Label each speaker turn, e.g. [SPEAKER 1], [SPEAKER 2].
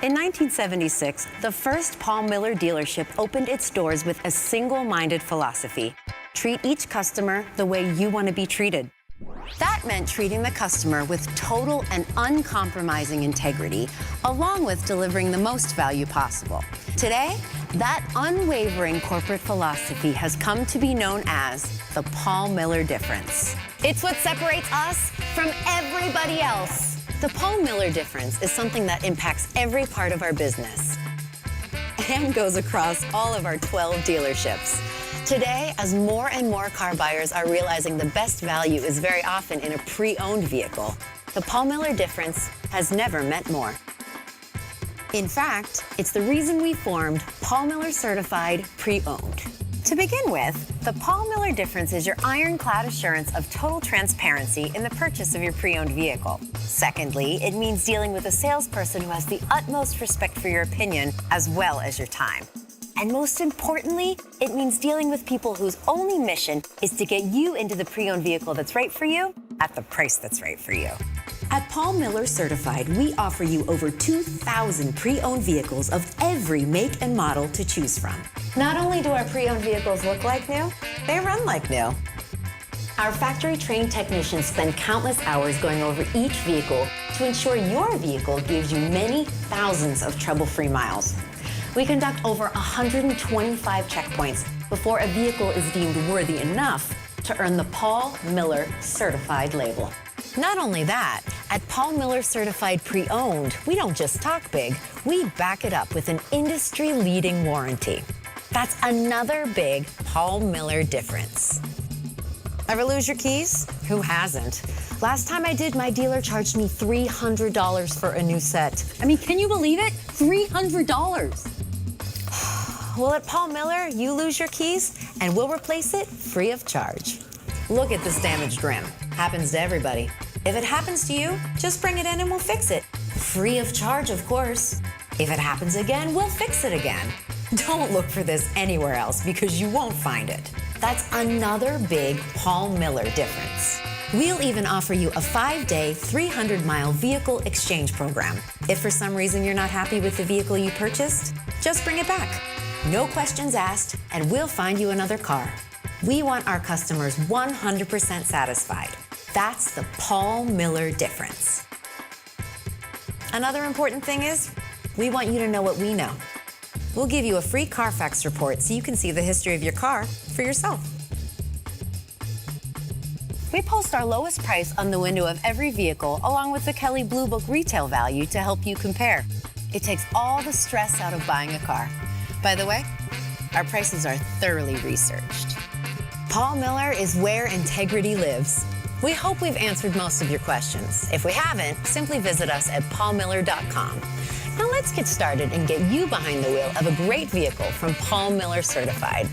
[SPEAKER 1] In 1976, the first Paul Miller dealership opened its doors with a single-minded philosophy: treat each customer the way you want to be treated. That meant treating the customer with total and uncompromising integrity, along with delivering the most value possible. Today, that unwavering corporate philosophy has come to be known as the Paul Miller difference. It's what separates us from everybody else. The Paul Miller difference is something that impacts every part of our business and goes across all of our 12 dealerships. Today, as more and more car buyers are realizing the best value is very often in a pre-owned vehicle, the Paul Miller difference has never meant more. In fact, it's the reason we formed Paul Miller Certified Pre-Owned. To begin with, the Paul Miller difference is your ironclad assurance of total transparency in the purchase of your pre-owned vehicle. Secondly, it means dealing with a salesperson who has the utmost respect for your opinion as well as your time. And most importantly, it means dealing with people whose only mission is to get you into the pre-owned vehicle that's right for you at the price that's right for you. At Paul Miller Certified, we offer you over 2,000 pre-owned vehicles of every make and model to choose from. Not only do our pre-owned vehicles look like new, they run like new. Our factory-trained technicians spend countless hours going over each vehicle to ensure your vehicle gives you many thousands of trouble-free miles. We conduct over 125 checkpoints before a vehicle is deemed worthy enough to earn the Paul Miller Certified label. Not only that, at Paul Miller Certified Pre-Owned, we don't just talk big, we back it up with an industry-leading warranty. That's another big Paul Miller difference. Ever lose your keys? Who hasn't? Last time I did, my dealer charged me $300 for a new set. I mean, can you believe it? $300. Well, at Paul Miller, you lose your keys and we'll replace it free of charge. Look at this damaged rim. Happens to everybody. If it happens to you, just bring it in and we'll fix it. Free of charge, of course. If it happens again, we'll fix it again. Don't look for this anywhere else because you won't find it. That's another big Paul Miller difference. We'll even offer you a 5-day, 300-mile vehicle exchange program. If for some reason you're not happy with the vehicle you purchased, just bring it back. No questions asked, and we'll find you another car. We want our customers 100% satisfied. That's the Paul Miller difference. Another important thing is, we want you to know what we know. We'll give you a free Carfax report so you can see the history of your car for yourself. We post our lowest price on the window of every vehicle along with the Kelley Blue Book retail value to help you compare. It takes all the stress out of buying a car. By the way, our prices are thoroughly researched. Paul Miller is where integrity lives. We hope we've answered most of your questions. If we haven't, simply visit us at paulmiller.com. Now let's get started and get you behind the wheel of a great vehicle from Paul Miller Certified.